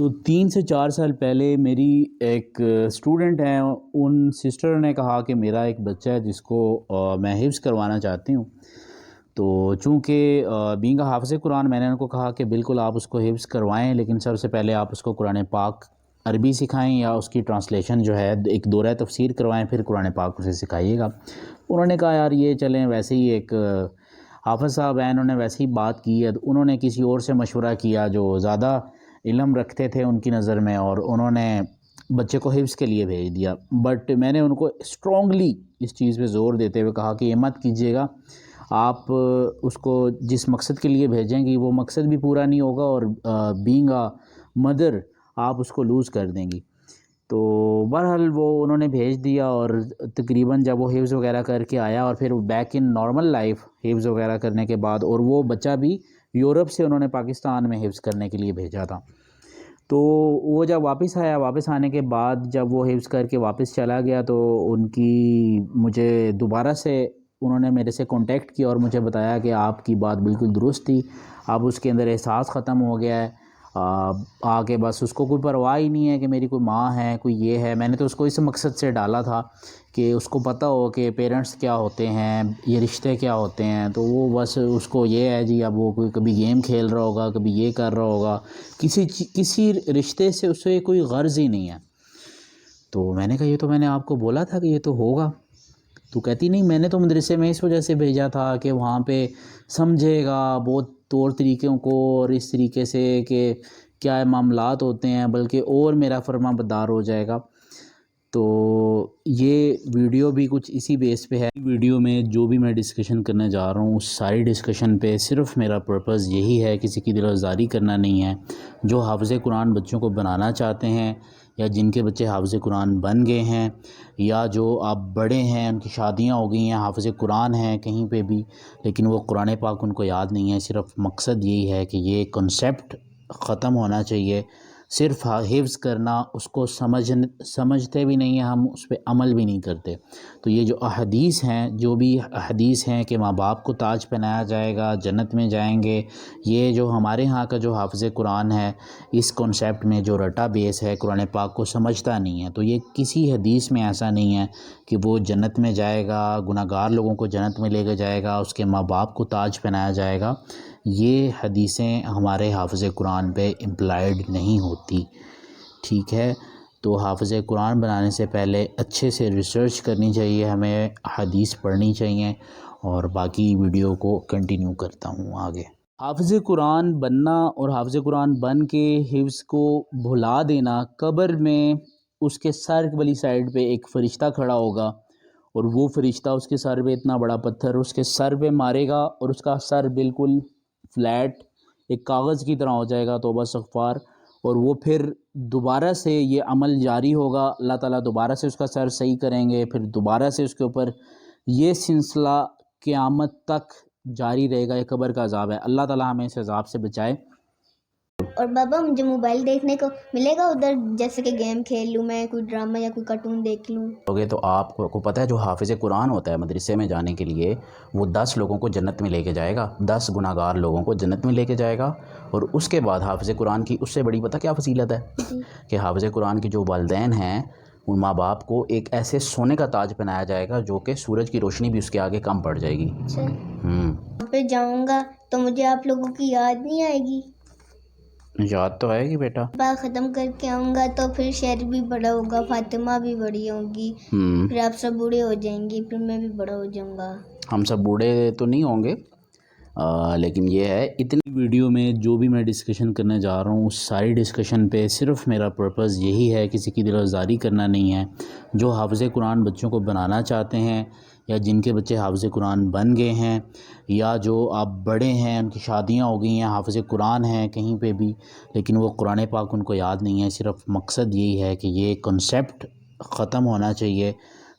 تو 3 سے 4 سال پہلے میری ایک اسٹوڈنٹ ہیں، ان سسٹر نے کہا کہ میرا ایک بچہ ہے جس کو میں حفظ کروانا چاہتی ہوں۔ تو چونکہ بینگ حافظ قرآن، میں نے ان کو کہا کہ بالکل آپ اس کو حفظ کروائیں، لیکن سب سے پہلے آپ اس کو قرآن پاک عربی سکھائیں یا اس کی ٹرانسلیشن جو ہے ایک دورہ تفسیر کروائیں، پھر قرآن پاک اسے سکھائیے گا۔ انہوں نے کہا یار یہ چلیں، ویسے ہی ایک حافظ صاحب ہیں، انہوں نے ویسے ہی بات کی ہے، انہوں نے کسی اور سے مشورہ کیا جو زیادہ علم رکھتے تھے ان کی نظر میں، اور انہوں نے بچے کو حفظ کے لیے بھیج دیا۔ بٹ میں نے ان کو اسٹرانگلی اس چیز پہ زور دیتے ہوئے کہا کہ یہ مت کیجیے گا، آپ اس کو جس مقصد کے لیے بھیجیں گی وہ مقصد بھی پورا نہیں ہوگا، اور بینگ اے مدر آپ اس کو لوز کر دیں گی۔ تو بہرحال وہ انہوں نے بھیج دیا، اور تقریباً جب وہ حفظ وغیرہ کر کے آیا اور پھر بیک ان نارمل لائف حفظ وغیرہ کرنے کے بعد، اور وہ بچہ بھی یورپ سے انہوں نے پاکستان میں حفظ کرنے کے لیے بھیجا تھا، تو وہ جب واپس آیا، واپس آنے کے بعد جب وہ حفظ کر کے واپس چلا گیا تو ان کی مجھے دوبارہ سے انہوں نے میرے سے کانٹیکٹ کیا اور مجھے بتایا کہ آپ کی بات بالکل درست تھی، اب اس کے اندر احساس ختم ہو گیا ہے، آگے بس اس کو کوئی پرواہ ہی نہیں ہے کہ میری کوئی ماں ہے، کوئی یہ ہے۔ میں نے تو اس کو اس مقصد سے ڈالا تھا کہ اس کو پتہ ہو کہ پیرنٹس کیا ہوتے ہیں، یہ رشتے کیا ہوتے ہیں، تو وہ بس اس کو یہ ہے جی، اب وہ کوئی کبھی گیم کھیل رہا ہوگا، کبھی یہ کر رہا ہوگا، کسی رشتے سے اسے کوئی غرض ہی نہیں ہے۔ تو میں نے کہا یہ تو میں نے آپ کو بولا تھا کہ یہ تو ہوگا۔ تو کہتی نہیں، میں نے تو مدرسے میں اس وجہ سے بھیجا تھا کہ وہاں پہ سمجھے گا بہت طور طریقوں کو، اور اس طریقے سے کہ کیا معاملات ہوتے ہیں، بلکہ اور میرا فرما بردار ہو جائے گا۔ تو یہ ویڈیو بھی کچھ اسی بیس پہ ہے۔ ویڈیو میں جو بھی میں ڈسکشن کرنے جا رہا ہوں، اس ساری ڈسکشن پہ صرف میرا پرپس یہی ہے، کسی کی دل آزاری کرنا نہیں ہے۔ جو حافظ قرآن بچوں کو بنانا چاہتے ہیں، یا جن کے بچے حافظ قرآن بن گئے ہیں، یا جو آپ بڑے ہیں ان کی شادیاں ہو گئی ہیں، حافظ قرآن ہیں کہیں پہ بھی، لیکن وہ قرآن پاک ان کو یاد نہیں ہے، صرف مقصد یہی ہے کہ یہ کنسیپٹ ختم ہونا چاہیے۔ صرف حفظ کرنا، اس کو سمجھتے بھی نہیں ہیں ہم، اس پہ عمل بھی نہیں کرتے۔ تو یہ جو احادیث ہیں، جو بھی احادیث ہیں کہ ماں باپ کو تاج پہنایا جائے گا، جنت میں جائیں گے، یہ جو ہمارے ہاں کا جو حافظ قرآن ہے، اس کنسیپٹ میں جو رٹا بیس ہے، قرآن پاک کو سمجھتا نہیں ہے۔ تو یہ کسی حدیث میں ایسا نہیں ہے کہ وہ جنت میں جائے گا، گناہ گار لوگوں کو جنت میں لے کے جائے گا، اس کے ماں باپ کو تاج پہنایا جائے گا۔ یہ حدیثیں ہمارے حافظ قرآن پہ امپلائڈ نہیں ہوتی، ٹھیک ہے؟ تو حافظ قرآن بنانے سے پہلے اچھے سے ریسرچ کرنی چاہیے، ہمیں حدیث پڑھنی چاہیے، اور باقی ویڈیو کو کنٹینیو کرتا ہوں آگے۔ حافظ قرآن بننا اور حافظ قرآن بن کے حفظ کو بھلا دینا، قبر میں اس کے سر والی سائڈ پہ ایک فرشتہ کھڑا ہوگا، اور وہ فرشتہ اس کے سر پہ اتنا بڑا پتھر اس کے سر پہ مارے گا، اور اس کا سر بالکل فلیٹ ایک کاغذ کی طرح ہو جائے گا، توبہ استغفار، اور وہ پھر دوبارہ سے یہ عمل جاری ہوگا، اللہ تعالیٰ دوبارہ سے اس کا سر صحیح کریں گے، پھر دوبارہ سے اس کے اوپر یہ سلسلہ قیامت تک جاری رہے گا۔ یہ قبر کا عذاب ہے، اللہ تعالیٰ ہمیں اس عذاب سے بچائے۔ اور بابا مجھے موبائل دیکھنے کو ملے گا ادھر، جیسے کہ گیم کھیل لوں میں، کوئی ڈرامہ یا کوئی کارٹون دیکھ لوں؟ تو آپ کو پتہ ہے جو حافظ قرآن ہوتا ہے مدرسے میں جانے کے لیے، وہ 10 لوگوں کو جنت میں لے کے جائے گا، 10 گناہ گار لوگوں کو جنت میں لے کے جائے گا۔ اور اس کے بعد حافظ قرآن کی اس سے بڑی پتہ کیا فضیلت ہے کہ حافظ قرآن کے جو والدین ہیں، ان ماں باپ کو ایک ایسے سونے کا تاج پہنایا جائے گا جو کہ سورج کی روشنی بھی اس کے آگے کم پڑ جائے گی۔ وہاں پہ جاؤں گا تو مجھے آپ لوگوں کی یاد نہیں آئے گی؟ یاد تو آئے گی بیٹا۔ بات ختم کر کے آؤں گا تو پھر شہر بھی بڑا ہوگا، فاطمہ بھی بڑی ہوگی، پھر آپ سب بوڑھے ہو جائیں گے، پھر میں بھی بڑا ہو جاؤں گا۔ ہم سب بوڑھے تو نہیں ہوں گے، لیکن یہ ہے اتنی ویڈیو میں جو بھی میں ڈسکشن کرنے جا رہا ہوں، اس ساری ڈسکشن پہ صرف میرا پرپس یہی ہے، کسی کی دل آزاری کرنا نہیں ہے۔ جو حافظ قرآن بچوں کو بنانا چاہتے ہیں، یا جن کے بچے حافظ قرآن بن گئے ہیں، یا جو آپ بڑے ہیں ان کی شادیاں ہو گئی ہیں، حافظ قرآن ہیں کہیں پہ بھی، لیکن وہ قرآن پاک ان کو یاد نہیں ہے، صرف مقصد یہی ہے کہ یہ کنسیپٹ ختم ہونا چاہیے۔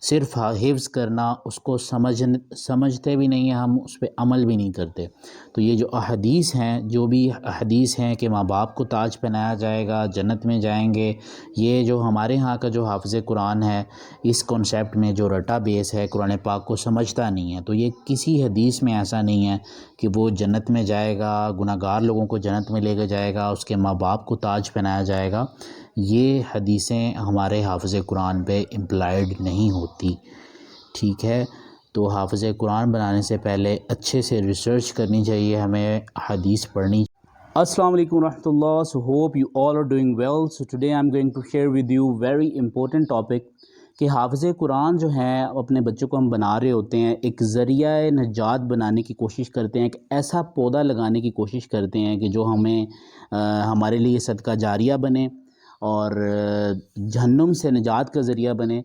صرف حفظ کرنا، اس کو سمجھتے بھی نہیں ہیں ہم، اس پہ عمل بھی نہیں کرتے۔ تو یہ جو احادیث ہیں، جو بھی احادیث ہیں کہ ماں باپ کو تاج پہنایا جائے گا، جنت میں جائیں گے، یہ جو ہمارے ہاں کا جو حافظ قرآن ہے، اس کنسیپٹ میں جو رٹا بیس ہے، قرآن پاک کو سمجھتا نہیں ہے، تو یہ کسی حدیث میں ایسا نہیں ہے کہ وہ جنت میں جائے گا، گناہ گار لوگوں کو جنت میں لے کے جائے گا، اس کے ماں باپ کو تاج پہنایا جائے گا۔ یہ حدیثیں ہمارے حافظ قرآن پہ امپلائڈ نہیں ہوتی، ٹھیک ہے؟ تو حافظ قرآن بنانے سے پہلے اچھے سے ریسرچ کرنی چاہیے، ہمیں حدیث پڑھنی۔ السلام علیکم ورحمۃ اللہ. So hope you all are doing well. So today I'm going to share with you very important topic کہ حافظ قرآن جو ہیں اپنے بچوں کو ہم بنا رہے ہوتے ہیں، ایک ذریعہ نجات بنانے کی کوشش کرتے ہیں، ایک ایسا پودا لگانے کی کوشش کرتے ہیں کہ جو ہمارے لیے صدقہ جاریہ بنے اور جہنم سے نجات کا ذریعہ بنے۔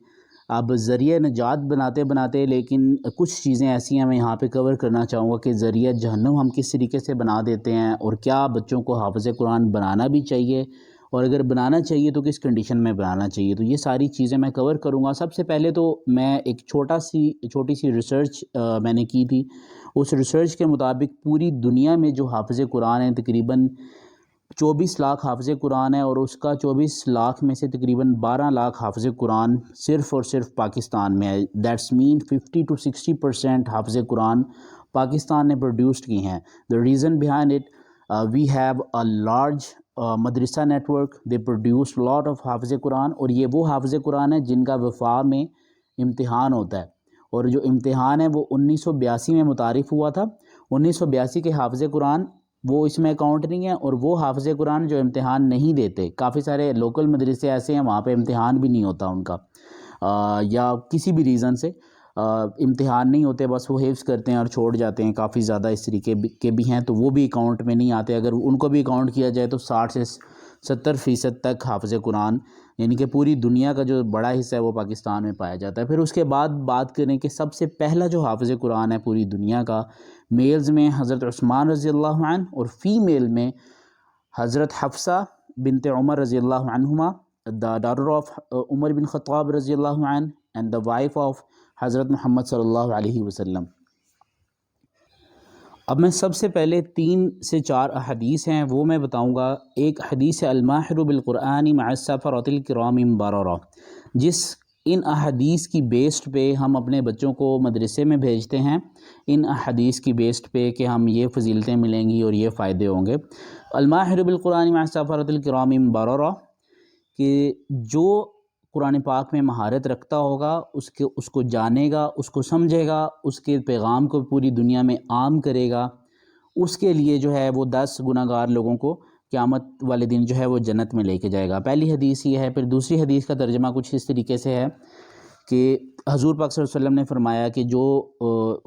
اب ذریعہ نجات بناتے بناتے لیکن کچھ چیزیں ایسی ہیں میں یہاں پہ کور کرنا چاہوں گا کہ ذریعہ جہنم ہم کس طریقے سے بنا دیتے ہیں، اور کیا بچوں کو حافظ قرآن بنانا بھی چاہیے، اور اگر بنانا چاہیے تو کس کنڈیشن میں بنانا چاہیے۔ تو یہ ساری چیزیں میں کور کروں گا۔ سب سے پہلے تو میں ایک چھوٹی سی ریسرچ میں نے کی تھی۔ اس ریسرچ کے مطابق پوری دنیا میں جو حافظ قرآن ہیں تقریباً 24 لاکھ حافظ قرآن ہے، اور اس کا 24 لاکھ میں سے تقریباً 12 لاکھ حافظ قرآن صرف اور صرف پاکستان میں ہے۔ دیٹس مین 50 to 60% حافظ قرآن پاکستان نے پروڈیوسڈ کی ہیں۔ The reason behind it we have a large madrasa network, they produce lot of hafiz Quran, اور یہ وہ حافظ قرآن ہے جن کا وفا میں امتحان ہوتا ہے، اور جو امتحان ہے وہ 1982 میں متعارف ہوا تھا۔ 1982 کے حافظ قرآن وہ اس میں اکاؤنٹ نہیں ہے، اور وہ حافظ قرآن جو امتحان نہیں دیتے، کافی سارے لوکل مدرسے ایسے ہیں وہاں پہ امتحان بھی نہیں ہوتا ان کا، یا کسی بھی ریزن سے امتحان نہیں ہوتے، بس وہ حفظ کرتے ہیں اور چھوڑ جاتے ہیں۔ کافی زیادہ اس طریقے کے بھی ہیں، تو وہ بھی اکاؤنٹ میں نہیں آتے۔ اگر ان کو بھی اکاؤنٹ کیا جائے تو 60 سے 70% تک حافظ قرآن، یعنی کہ پوری دنیا کا جو بڑا حصہ ہے وہ پاکستان میں پایا جاتا ہے۔ پھر اس کے بعد بات کریں کہ سب سے پہلا جو حافظ قرآن ہے پوری دنیا کا، میلز میں حضرت عثمان رضی اللہ عنہ، اور فیمیل میں حضرت حفصہ بنت عمر رضی اللہ عنہما، دا ڈاٹر آف عمر بن خطاب رضی اللہ عنہ اینڈ دا وائف آف حضرت محمد صلی اللہ علیہ وسلم۔ اب میں سب سے پہلے 3 سے 4 احادیث ہیں وہ میں بتاؤں گا۔ ایک حدیث ہے الماہر بالقرآن مع السفرۃ الکرام بررہ، جس ان احادیث کی بیسڈ پہ ہم اپنے بچوں کو مدرسے میں بھیجتے ہیں، ان احادیث کی بیسڈ پہ کہ ہم یہ فضیلتیں ملیں گی اور یہ فائدے ہوں گے۔ الماہر بالقرآن مع السفرۃ الکرام بررہ، کہ جو قرآن پاک میں مہارت رکھتا ہوگا، اس کو جانے گا، اس کو سمجھے گا، اس کے پیغام کو پوری دنیا میں عام کرے گا، اس کے لیے جو ہے وہ 10 گناہ گار لوگوں کو قیامت والے دن جو ہے وہ جنت میں لے کے جائے گا۔ پہلی حدیث یہ ہے۔ پھر دوسری حدیث کا ترجمہ کچھ اس طریقے سے ہے کہ حضور پاک صلی اللہ علیہ وسلم نے فرمایا کہ جو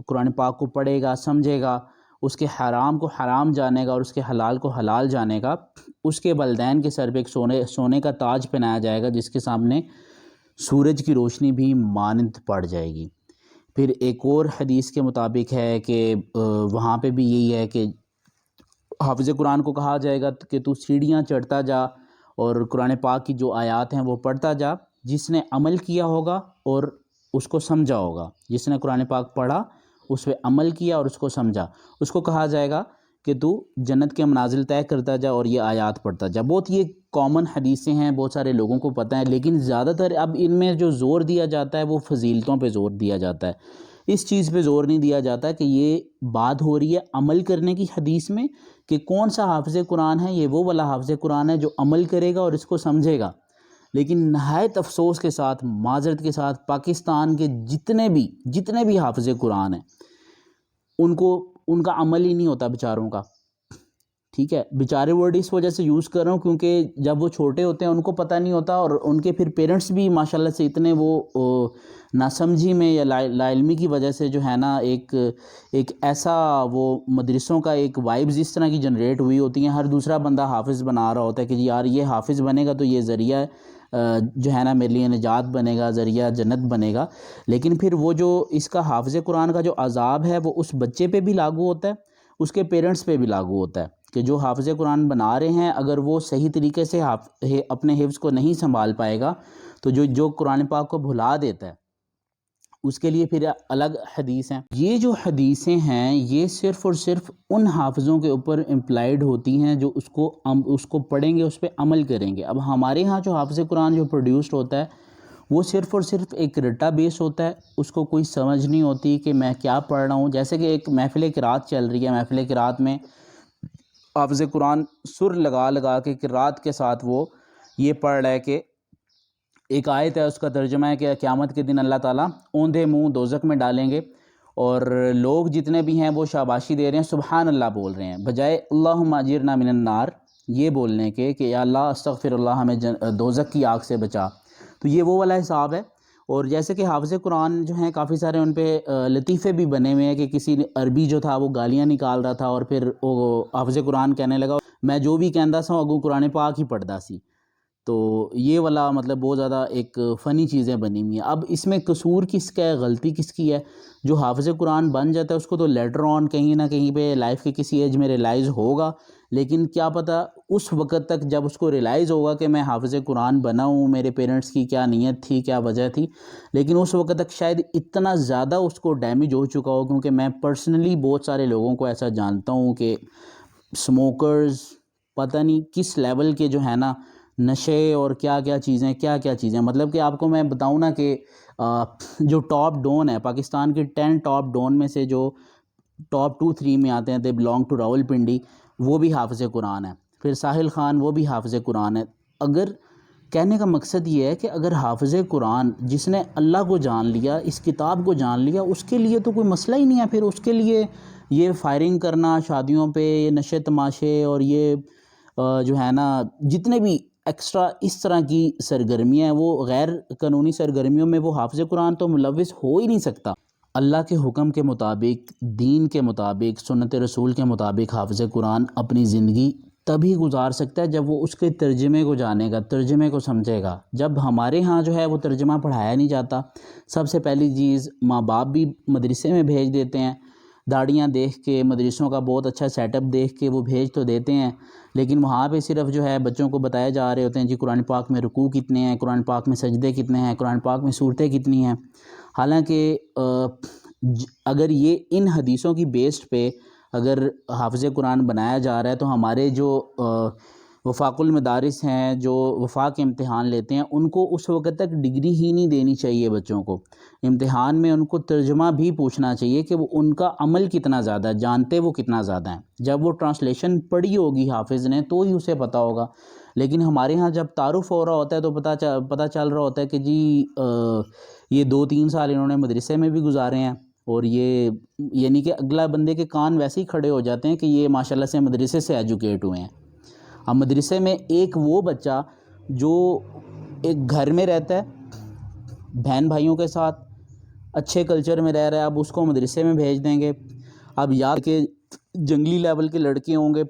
قرآن پاک کو پڑھے گا، سمجھے گا، اس کے حرام کو حرام جانے گا اور اس کے حلال کو حلال جانے گا، اس کے والدین کے سر پہ ایک سونے کا تاج پہنایا جائے گا جس کے سامنے سورج کی روشنی بھی مانند پڑ جائے گی۔ پھر ایک اور حدیث کے مطابق ہے کہ وہاں پہ بھی یہی ہے کہ حافظ قرآن کو کہا جائے گا کہ تو سیڑھیاں چڑھتا جا اور قرآن پاک کی جو آیات ہیں وہ پڑھتا جا۔ جس نے عمل کیا ہوگا اور اس کو سمجھا ہوگا، جس نے قرآن پاک پڑھا، اس پہ عمل کیا اور اس کو سمجھا، اس کو کہا جائے گا کہ تو جنت کے منازل طے کرتا جا اور یہ آیات پڑھتا جا۔ بہت یہ کامن حدیثیں ہیں، بہت سارے لوگوں کو پتہ ہے، لیکن زیادہ تر اب ان میں جو زور دیا جاتا ہے وہ فضیلتوں پہ زور دیا جاتا ہے۔ اس چیز پہ زور نہیں دیا جاتا کہ یہ بات ہو رہی ہے عمل کرنے کی حدیث میں، کہ کون سا حافظ قرآن ہے، یہ وہ والا حافظ قرآن ہے جو عمل کرے گا اور اس کو سمجھے گا۔ لیکن نہایت افسوس کے ساتھ، معذرت کے ساتھ، پاکستان کے جتنے بھی حافظ قرآن ہیں ان کا عمل ہی نہیں ہوتا بیچاروں کا، ٹھیک ہے؟ بیچارے ورڈ اس وجہ سے یوز کر رہا ہوں کیونکہ جب وہ چھوٹے ہوتے ہیں ان کو پتہ نہیں ہوتا، اور ان کے پھر پیرنٹس بھی ماشاءاللہ سے اتنے وہ ناسمجھی میں یا لا علمی کی وجہ سے جو ہے نا ایک ایسا وہ مدرسوں کا ایک وائبز اس طرح کی جنریٹ ہوئی ہوتی ہیں، ہر دوسرا بندہ حافظ بنا رہا ہوتا ہے کہ یار یہ حافظ بنے گا تو یہ ذریعہ جو ہے نا میرے لیے نجات بنے گا، ذریعہ جنت بنے گا۔ لیکن پھر وہ جو اس کا حافظ قرآن کا جو عذاب ہے وہ اس بچے پہ بھی لاگو ہوتا ہے، اس کے پیرنٹس پہ بھی لاگو ہوتا ہے، کہ جو حافظ قرآن بنا رہے ہیں اگر وہ صحیح طریقے سے اپنے حفظ کو نہیں سنبھال پائے گا تو جو قرآن پاک کو بھلا دیتا ہے، اس کے لیے پھر الگ حدیث ہیں. یہ جو حدیثیں ہیں یہ صرف اور صرف ان حافظوں کے اوپر امپلائڈ ہوتی ہیں جو اس کو پڑھیں گے، اس پہ عمل کریں گے. اب ہمارے ہاں جو حافظ قرآن جو پروڈیوسڈ ہوتا ہے وہ صرف اور صرف ایک رٹا بیس ہوتا ہے، اس کو کوئی سمجھ نہیں ہوتی کہ میں کیا پڑھ رہا ہوں. جیسے کہ ایک محفل قرات چل رہی ہے، محفل قرات میں حافظ قرآن سر لگا لگا کے قرات کے ساتھ وہ یہ پڑھ رہا ہے کہ ایک آیت ہے، اس کا ترجمہ ہے کہ قیامت کے دن اللہ تعالیٰ اوندھے منہ دوزخ میں ڈالیں گے، اور لوگ جتنے بھی ہیں وہ شاباشی دے رہے ہیں، سبحان اللہ بول رہے ہیں، بجائے اللہم اجرنا من النار یہ بولنے کے کہ یا اللہ استغفر اللہ ہمیں دوزخ کی آگ سے بچا. تو یہ وہ والا حساب ہے. اور جیسے کہ حافظ قرآن جو ہیں کافی سارے ان پہ لطیفے بھی بنے ہوئے ہیں کہ کسی عربی جو تھا وہ گالیاں نکال رہا تھا اور پھر وہ حافظ قرآن کہنے لگا میں جو بھی کہندا سا اگوں قرآن پاک ہی پڑھدا سی. تو یہ والا مطلب بہت زیادہ ایک فنی چیزیں بنی ہوئی ہیں. اب اس میں قصور کس کا ہے، غلطی کس کی ہے؟ جو حافظ قرآن بن جاتا ہے اس کو تو لیٹر آن کہیں نہ کہیں پہ لائف کے کسی ایج میں ریلائز ہوگا، لیکن کیا پتہ اس وقت تک جب اس کو ریلائز ہوگا کہ میں حافظ قرآن بنا ہوں، میرے پیرنٹس کی کیا نیت تھی، کیا وجہ تھی، لیکن اس وقت تک شاید اتنا زیادہ اس کو ڈیمیج ہو چکا ہو. کیونکہ میں پرسنلی بہت سارے لوگوں کو ایسا جانتا ہوں کہ سموکرز پتہ نہیں کس لیول کے جو ہے نا نشے اور کیا کیا چیزیں مطلب کہ آپ کو میں بتاؤں نا کہ جو ٹاپ ڈون ہے پاکستان کے 10 ٹاپ ڈون میں سے جو ٹاپ 2-3 میں آتے ہیں، they belong to Rawalpindi, وہ بھی حافظ قرآن ہے. پھر ساحل خان وہ بھی حافظ قرآن ہے. اگر کہنے کا مقصد یہ ہے کہ اگر حافظ قرآن جس نے اللہ کو جان لیا، اس کتاب کو جان لیا، اس کے لیے تو کوئی مسئلہ ہی نہیں ہے. پھر اس کے لیے یہ فائرنگ کرنا شادیوں پہ، یہ نشے تماشے اور یہ جو ہے نا جتنے بھی ایکسٹرا اس طرح کی سرگرمیاں ہیں وہ غیر قانونی سرگرمیوں میں وہ حافظ قرآن تو ملوث ہو ہی نہیں سکتا. اللہ کے حکم کے مطابق، دین کے مطابق، سنت رسول کے مطابق حافظ قرآن اپنی زندگی تبھی گزار سکتا ہے جب وہ اس کے ترجمے کو جانے گا، ترجمے کو سمجھے گا. جب ہمارے ہاں جو ہے وہ ترجمہ پڑھایا نہیں جاتا، سب سے پہلی چیز ماں باپ بھی مدرسے میں بھیج دیتے ہیں، داڑیاں دیکھ کے، مدرسوں کا بہت اچھا سیٹ اپ دیکھ کے وہ بھیج تو دیتے ہیں، لیکن وہاں پہ صرف جو ہے بچوں کو بتائے جا رہے ہوتے ہیں جی قرآن پاک میں رکوع کتنے ہیں، قرآن پاک میں سجدے کتنے ہیں، قرآن پاک میں صورتیں کتنی ہیں. حالانکہ اگر یہ ان حدیثوں کی بیسڈ پہ اگر حافظ قرآن بنایا جا رہا ہے تو ہمارے جو وفاق المدارس ہیں جو وفاق کے امتحان لیتے ہیں ان کو اس وقت تک ڈگری ہی نہیں دینی چاہیے. بچوں کو امتحان میں ان کو ترجمہ بھی پوچھنا چاہیے کہ وہ ان کا عمل کتنا زیادہ ہے، جانتے وہ کتنا زیادہ ہیں. جب وہ ٹرانسلیشن پڑھی ہوگی حافظ نے تو ہی اسے پتہ ہوگا. لیکن ہمارے ہاں جب تعارف ہو رہا ہوتا ہے تو پتہ چل رہا ہوتا ہے کہ جی یہ 2-3 سال انہوں نے مدرسے میں بھی گزارے ہیں، اور یہ یعنی کہ اگلا بندے کے کان ویسے ہی کھڑے ہو جاتے ہیں کہ یہ ماشاءاللہ سے مدرسے سے ایجوکیٹ ہوئے ہیں. اب مدرسے میں ایک وہ بچہ جو ایک گھر میں رہتا ہے بہن بھائیوں کے ساتھ اچھے کلچر میں رہ رہا ہے، اب اس کو مدرسے میں بھیج دیں گے. اب یا کہ جنگلی لیول کے لڑکے ہوں گے،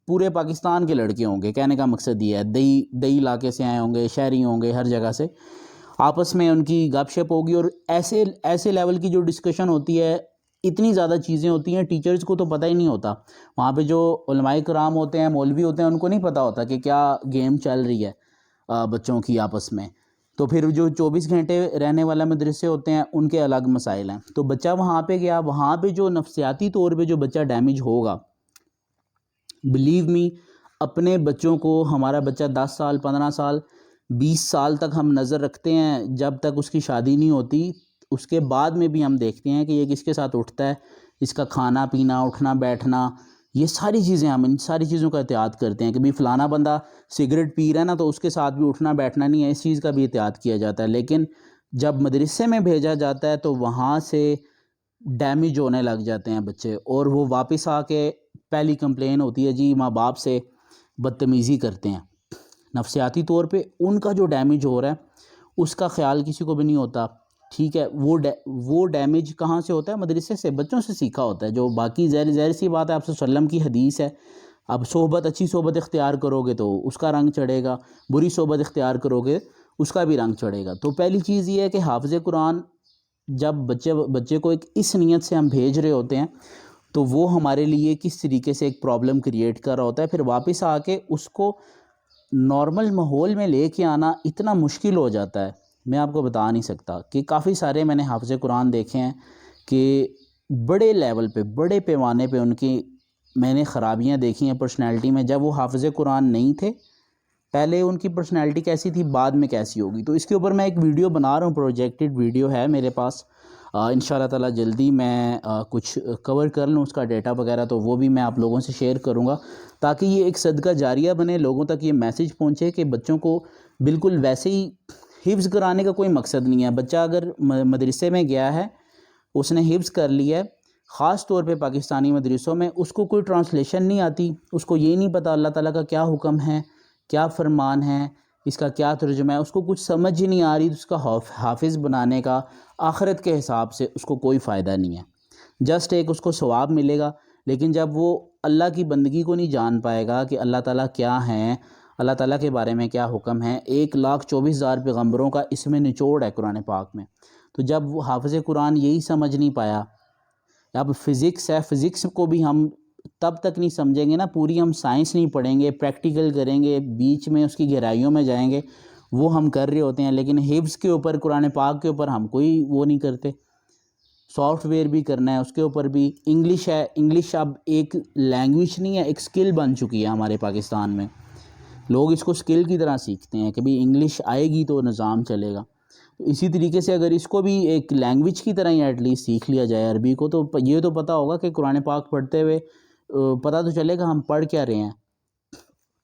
پورے پاکستان کے لڑکے ہوں گے، کہنے کا مقصد یہ ہے دئی علاقے سے آئے ہوں گے، شہری ہوں گے، ہر جگہ سے، آپس میں ان کی گپ شپ ہوگی اور ایسے لیول کی جو ڈسکشن ہوتی ہے، اتنی زیادہ چیزیں ہوتی ہیں ٹیچرز کو تو پتہ ہی نہیں ہوتا. وہاں پہ جو علماء کرام ہوتے ہیں، مولوی ہوتے ہیں، ان کو نہیں پتہ ہوتا کہ کیا گیم چل رہی ہے بچوں کی آپس میں. تو پھر جو 24 گھنٹے رہنے والا مدرسے ہوتے ہیں ان کے الگ مسائل ہیں. تو بچہ وہاں پہ گیا، وہاں پہ جو نفسیاتی طور پہ جو بچہ ڈیمیج ہوگا، بلیو می اپنے بچوں کو، ہمارا بچہ 10 سال 15 سال 20 سال تک ہم نظر رکھتے ہیں جب تک اس کی شادی نہیں ہوتی. اس کے بعد میں بھی ہم دیکھتے ہیں کہ یہ کس کے ساتھ اٹھتا ہے، اس کا کھانا پینا، اٹھنا بیٹھنا، یہ ساری چیزیں ہم ان ساری چیزوں کا احتیاط کرتے ہیں کہ بھی فلانا بندہ سگریٹ پی رہا ہے نا تو اس کے ساتھ بھی اٹھنا بیٹھنا نہیں ہے، اس چیز کا بھی احتیاط کیا جاتا ہے. لیکن جب مدرسے میں بھیجا جاتا ہے تو وہاں سے ڈیمیج ہونے لگ جاتے ہیں بچے، اور وہ واپس آ کے پہلی کمپلین ہوتی ہے جی ماں باپ سے بدتمیزی کرتے ہیں. نفسیاتی طور پہ ان کا جو ڈیمیج ہو رہا ہے اس کا خیال کسی کو بھی نہیں ہوتا. ٹھیک ہے، وہ ڈیمیج کہاں سے ہوتا ہے؟ مدرسے سے، بچوں سے سیکھا ہوتا ہے. جو باقی ظاہر سی بات ہے، آپ صلی اللہ علیہ وسلم کی حدیث ہے، اب اچھی صحبت اختیار کرو گے تو اس کا رنگ چڑھے گا، بری صحبت اختیار کرو گے اس کا بھی رنگ چڑھے گا. تو پہلی چیز یہ ہے کہ حافظ قرآن جب بچے کو ایک اس نیت سے ہم بھیج رہے ہوتے ہیں تو وہ ہمارے لیے کس طریقے سے ایک پرابلم کریٹ کر رہا ہوتا ہے. پھر واپس آ کے اس کو نارمل ماحول میں لے کے آنا اتنا مشکل ہو جاتا ہے. میں آپ کو بتا نہیں سکتا کہ کافی سارے میں نے حافظ قرآن دیکھے ہیں کہ بڑے لیول پہ بڑے پیمانے پہ ان کی میں نے خرابیاں دیکھی ہیں پرسنالٹی میں. جب وہ حافظ قرآن نہیں تھے پہلے ان کی پرسنالٹی کیسی تھی, بعد میں کیسی ہوگی. تو اس کے اوپر میں ایک ویڈیو بنا رہا ہوں, پروجیکٹڈ ویڈیو ہے میرے پاس. انشاءاللہ تعالی جلدی میں کچھ کور کر لوں اس کا ڈیٹا وغیرہ, تو وہ بھی میں آپ لوگوں سے شیئر کروں گا تاکہ یہ ایک صدقہ جاریہ بنے, لوگوں تک یہ میسیج پہنچے کہ بچوں کو بالکل ویسے ہی حفظ کرانے کا کوئی مقصد نہیں ہے. بچہ اگر مدرسے میں گیا ہے, اس نے حفظ کر لیا ہے, خاص طور پہ پاکستانی مدرسوں میں, اس کو کوئی ٹرانسلیشن نہیں آتی, اس کو یہ نہیں پتہ اللہ تعالیٰ کا کیا حکم ہے, کیا فرمان ہے, اس کا کیا ترجمہ ہے, اس کو کچھ سمجھ ہی نہیں آ رہی, تو اس کا حافظ بنانے کا آخرت کے حساب سے اس کو کوئی فائدہ نہیں ہے. جسٹ ایک اس کو ثواب ملے گا, لیکن جب وہ اللہ کی بندگی کو نہیں جان پائے گا کہ اللہ تعالیٰ کیا ہیں, اللہ تعالیٰ کے بارے میں کیا حکم ہے. 1,24,000 پیغمبروں کا اس میں نچوڑ ہے قرآن پاک میں. تو جب وہ حافظ قرآن یہی سمجھ نہیں پایا, اب فزکس ہے, فزکس کو بھی ہم تب تک نہیں سمجھیں گے نا, پوری ہم سائنس نہیں پڑھیں گے, پریکٹیکل کریں گے, بیچ میں اس کی گہرائیوں میں جائیں گے, وہ ہم کر رہے ہوتے ہیں. لیکن حفظ کے اوپر, قرآن پاک کے اوپر ہم کوئی وہ نہیں کرتے. سافٹ ویئر بھی کرنا ہے, اس کے اوپر بھی. انگلش ہے, انگلش اب ایک لینگویج نہیں ہے, ایک سکل بن چکی ہے ہمارے پاکستان میں. لوگ اس کو سکل کی طرح سیکھتے ہیں کہ بھئی انگلش آئے گی تو نظام چلے گا. تو اسی طریقے سے اگر اس کو بھی ایک لینگویج کی طرح ہی ایٹ لیسٹ سیکھ لیا جائے عربی کو, تو یہ تو پتہ ہوگا کہ قرآن پاک پڑھتے ہوئے پتہ تو چلے گا ہم پڑھ کیا رہے ہیں.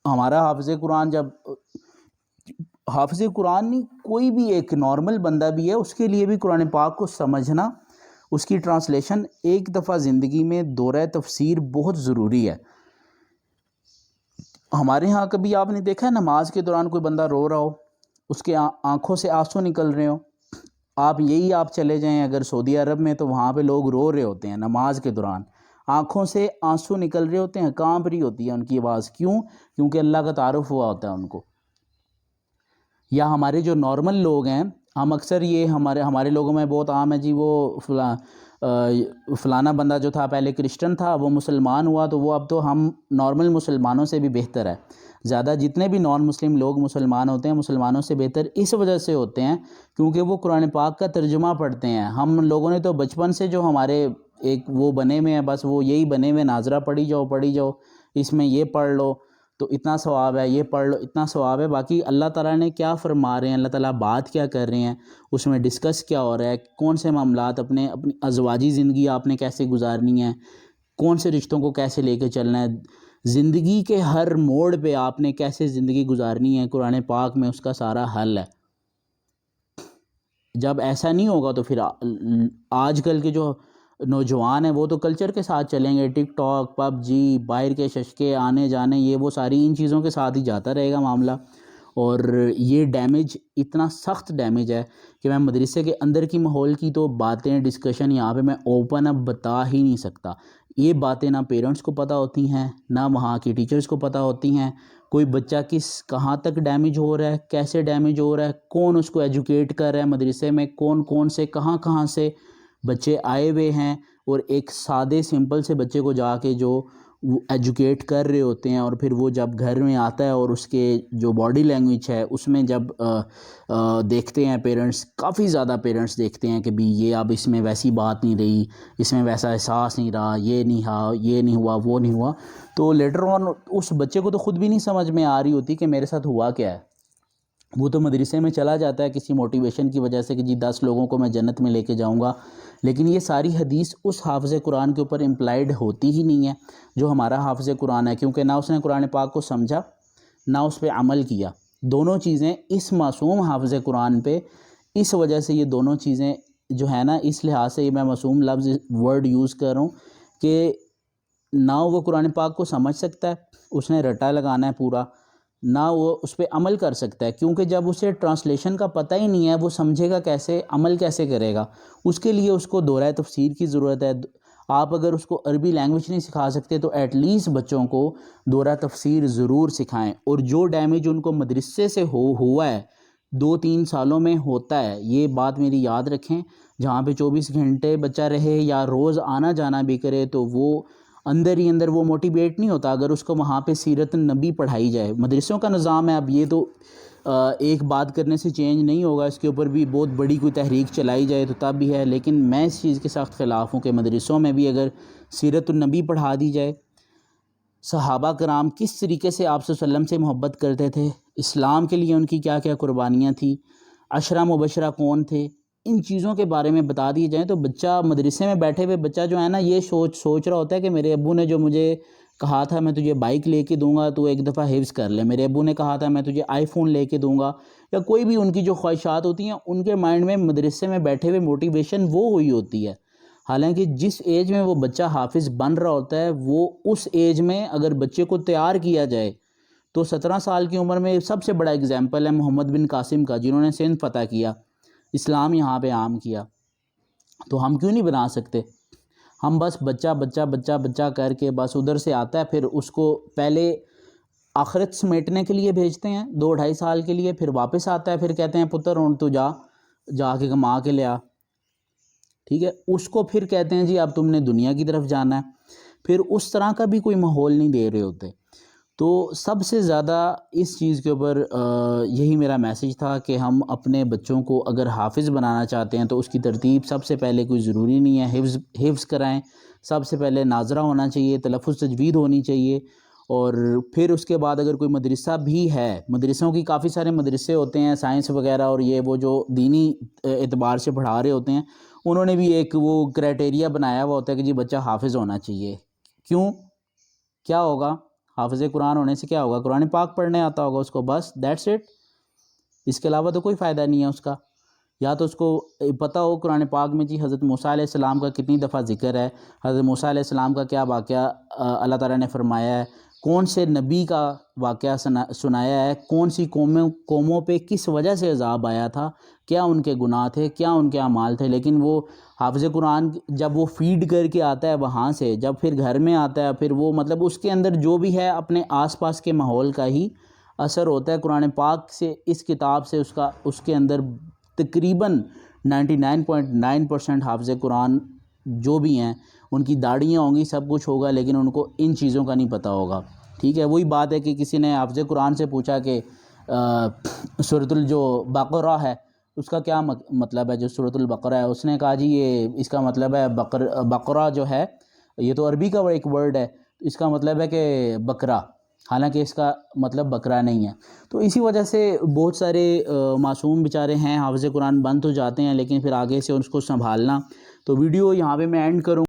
ہمارا حافظ قرآن جب حافظ قرآن نہیں, کوئی بھی ایک نارمل بندہ بھی ہے, اس کے لیے بھی قرآن پاک کو سمجھنا, اس کی ٹرانسلیشن ایک دفعہ زندگی میں دورہ تفسیر بہت ضروری ہے. ہمارے ہاں کبھی آپ نے دیکھا ہے نماز کے دوران کوئی بندہ رو رہا ہو, اس کے آنکھوں سے آنسو نکل رہے ہوں. آپ چلے جائیں اگر سعودی عرب میں, تو وہاں پہ لوگ رو رہے ہوتے ہیں نماز کے دوران, آنکھوں سے آنسو نکل رہے ہوتے ہیں, کانپ رہی ہوتی ہے ان کی آواز. کیوں؟ کیونکہ اللہ کا تعارف ہوا ہوتا ہے ان کو. یا ہمارے جو نارمل لوگ ہیں, ہم اکثر یہ ہمارے لوگوں میں بہت عام ہے جی, وہ فلانا بندہ جو تھا پہلے کرسچن تھا, وہ مسلمان ہوا, تو وہ اب تو ہم نارمل مسلمانوں سے بھی بہتر ہے. زیادہ جتنے بھی نان مسلم لوگ مسلمان ہوتے ہیں, مسلمانوں سے بہتر اس وجہ سے ہوتے ہیں کیونکہ وہ قرآن پاک کا ترجمہ پڑھتے ہیں. ہم لوگوں نے تو بچپن سے جو ہمارے ایک وہ بنے ہوئے ہیں, بس وہ یہی بنے ہوئے, ناظرہ پڑھی جاؤ, اس میں یہ پڑھ لو تو اتنا ثواب ہے, یہ پڑھ لو اتنا ثواب ہے. باقی اللہ تعالیٰ نے کیا فرما رہے ہیں, اللہ تعالیٰ بات کیا کر رہے ہیں, اس میں ڈسکس کیا ہو رہا ہے, کون سے معاملات, اپنی ازواجی زندگی آپ نے کیسے گزارنی ہے, کون سے رشتوں کو کیسے لے کے چلنا ہے, زندگی کے ہر موڑ پہ آپ نے کیسے زندگی گزارنی ہے, قرآن پاک میں اس کا سارا حل ہے. جب ایسا نہیں ہوگا تو پھر آج کل کے جو نوجوان ہیں وہ تو کلچر کے ساتھ چلیں گے, ٹک ٹاک, پب جی, باہر کے ششکے, آنے جانے, یہ وہ ساری ان چیزوں کے ساتھ ہی جاتا رہے گا معاملہ. اور یہ ڈیمیج اتنا سخت ڈیمیج ہے کہ میں مدرسے کے اندر کی ماحول کی تو باتیں, ڈسکشن یہاں پہ میں اوپن اب بتا ہی نہیں سکتا. یہ باتیں نہ پیرنٹس کو پتہ ہوتی ہیں, نہ وہاں کی ٹیچرز کو پتہ ہوتی ہیں. کوئی بچہ کہاں تک ڈیمیج ہو رہا ہے, کیسے ڈیمیج ہو رہا ہے, کون اس کو ایجوکیٹ کر رہا ہے مدرسے میں, کون سے کہاں سے بچے آئے ہوئے ہیں, اور ایک سادے سمپل سے بچے کو جا کے جو وہ ایجوکیٹ کر رہے ہوتے ہیں, اور پھر وہ جب گھر میں آتا ہے اور اس کے جو باڈی لینگویج ہے اس میں جب دیکھتے ہیں پیرنٹس, کافی زیادہ پیرنٹس دیکھتے ہیں کہ بھی یہ اب اس میں ویسی بات نہیں رہی, اس میں ویسا احساس نہیں رہا, یہ نہیں ہوا, وہ نہیں ہوا, تو لیٹر آن اس بچے کو تو خود بھی نہیں سمجھ میں آ رہی ہوتی کہ میرے ساتھ ہوا کیا ہے. وہ تو مدرسے میں چلا جاتا ہے کسی موٹیویشن کی وجہ سے کہ جی 10 لوگوں کو میں جنت میں لے کے جاؤں گا, لیکن یہ ساری حدیث اس حافظ قرآن کے اوپر امپلائڈ ہوتی ہی نہیں ہے جو ہمارا حافظ قرآن ہے, کیونکہ نہ اس نے قرآن پاک کو سمجھا, نہ اس پہ عمل کیا. دونوں چیزیں اس معصوم حافظ قرآن پہ, اس وجہ سے یہ دونوں چیزیں جو ہے نا, اس لحاظ سے یہ میں معصوم لفظ ورڈ یوز کر رہا ہوں کہ نہ وہ قرآن پاک کو سمجھ سکتا ہے, اس نے رٹا لگانا ہے پورا, نہ وہ اس پہ عمل کر سکتا ہے, کیونکہ جب اسے ٹرانسلیشن کا پتہ ہی نہیں ہے وہ سمجھے گا کیسے, عمل کیسے کرے گا. اس کے لیے اس کو دورہ تفسیر کی ضرورت ہے. آپ اگر اس کو عربی لینگویج نہیں سکھا سکتے تو ایٹ لیسٹ بچوں کو دورہ تفسیر ضرور سکھائیں. اور جو ڈیمیج ان کو مدرسے سے ہوا ہے 2-3 سالوں میں ہوتا ہے, یہ بات میری یاد رکھیں, جہاں پہ 24 گھنٹے بچہ رہے یا روز آنا جانا بھی کرے تو وہ اندر ہی اندر وہ موٹیویٹ نہیں ہوتا اگر اس کو وہاں پہ سیرت النبی پڑھائی جائے. مدرسوں کا نظام ہے, اب یہ تو ایک بات کرنے سے چینج نہیں ہوگا، اس کے اوپر بھی بہت بڑی کوئی تحریک چلائی جائے تو تب بھی ہے، لیکن میں اس چیز کے سخت خلاف ہوں کہ مدرسوں میں بھی اگر سیرت النبی پڑھا دی جائے، صحابہ کرام کس طریقے سے آپ صلی اللہ علیہ وسلم سے محبت کرتے تھے، اسلام کے لیے ان کی کیا کیا قربانیاں تھیں، عشرہ مبشرہ کون تھے، ان چیزوں کے بارے میں بتا دیے جائیں تو بچہ مدرسے میں بیٹھے ہوئے بچہ جو ہے نا یہ سوچ رہا ہوتا ہے کہ میرے ابو نے جو مجھے کہا تھا میں تجھے بائک لے کے دوں گا تو ایک دفعہ حفظ کر لے، میرے ابو نے کہا تھا میں تجھے آئی فون لے کے دوں گا، یا کوئی بھی ان کی جو خواہشات ہوتی ہیں ان کے مائنڈ میں مدرسے میں بیٹھے ہوئے موٹیویشن وہ ہوئی ہوتی ہے۔ حالانکہ جس ایج میں وہ بچہ حافظ بن رہا ہوتا ہے وہ اس ایج میں اگر بچے کو تیار کیا جائے تو 17 سال کی عمر میں سب سے بڑا اگزامپل ہے محمد بن قاسم کا، جنہوں نے سندھ فتح کیا، اسلام یہاں پہ عام کیا، تو ہم کیوں نہیں بنا سکتے؟ ہم بس بچہ بچہ بچہ بچہ کر کے بس ادھر سے آتا ہے، پھر اس کو پہلے آخرت سمیٹنے کے لیے بھیجتے ہیں 2-2.5 سال کے لیے، پھر واپس آتا ہے، پھر کہتے ہیں پتر ہوں تو جا کے کما کے لیا، ٹھیک ہے، اس کو پھر کہتے ہیں جی اب تم نے دنیا کی طرف جانا ہے، پھر اس طرح کا بھی کوئی ماحول نہیں دے رہے ہوتے۔ تو سب سے زیادہ اس چیز کے اوپر یہی میرا میسیج تھا کہ ہم اپنے بچوں کو اگر حافظ بنانا چاہتے ہیں تو اس کی ترتیب سب سے پہلے کوئی ضروری نہیں ہے حفظ کرائیں، سب سے پہلے ناظرہ ہونا چاہیے، تلفظ تجوید ہونی چاہیے، اور پھر اس کے بعد اگر کوئی مدرسہ بھی ہے، مدرسوں کی کافی سارے مدرسے ہوتے ہیں سائنس وغیرہ اور یہ وہ جو دینی اعتبار سے پڑھا رہے ہوتے ہیں، انہوں نے بھی ایک وہ کرائٹیریا بنایا ہوا ہوتا ہے کہ جی بچہ حافظ ہونا چاہیے۔ کیوں؟ کیا ہوگا؟ حافظ قرآن ہونے سے کیا ہوگا؟ قرآن پاک پڑھنے آتا ہوگا اس کو، بس دیٹس اٹ، اس کے علاوہ تو کوئی فائدہ نہیں ہے اس کا۔ یا تو اس کو پتہ ہو قرآن پاک میں جی حضرت موسیٰ علیہ السلام کا کتنی دفعہ ذکر ہے، حضرت موسیٰ علیہ السلام کا کیا واقعہ اللہ تعالیٰ نے فرمایا ہے، کون سے نبی کا واقعہ سنایا ہے، کون سی قوموں پہ کس وجہ سے عذاب آیا تھا، کیا ان کے گناہ تھے، کیا ان کے اعمال تھے، لیکن وہ حافظ قرآن جب وہ فیڈ کر کے آتا ہے وہاں سے، جب پھر گھر میں آتا ہے، پھر وہ مطلب اس کے اندر جو بھی ہے اپنے آس پاس کے ماحول کا ہی اثر ہوتا ہے، قرآن پاک سے اس کتاب سے اس کے اندر تقریباً 99.9% حافظ قرآن جو بھی ہیں ان کی داڑیاں ہوں گی، سب کچھ ہوگا، لیکن ان کو ان چیزوں کا نہیں پتہ ہوگا، ٹھیک ہے۔ وہی بات ہے کہ کسی نے حافظ قرآن سے پوچھا کہ سورۃ جو بقرہ ہے اس کا کیا مطلب ہے، جو سورۃ البقرہ ہے، اس نے کہا جی یہ اس کا مطلب ہے بقرہ جو ہے یہ تو عربی کا ایک ورڈ ہے، اس کا مطلب ہے کہ بکرا، حالانکہ اس کا مطلب بکرا نہیں ہے۔ تو اسی وجہ سے بہت سارے معصوم بیچارے ہیں حافظ قرآن بن تو جاتے ہیں لیکن پھر آگے سے اس کو سنبھالنا، تو ویڈیو یہاں پہ میں اینڈ کروں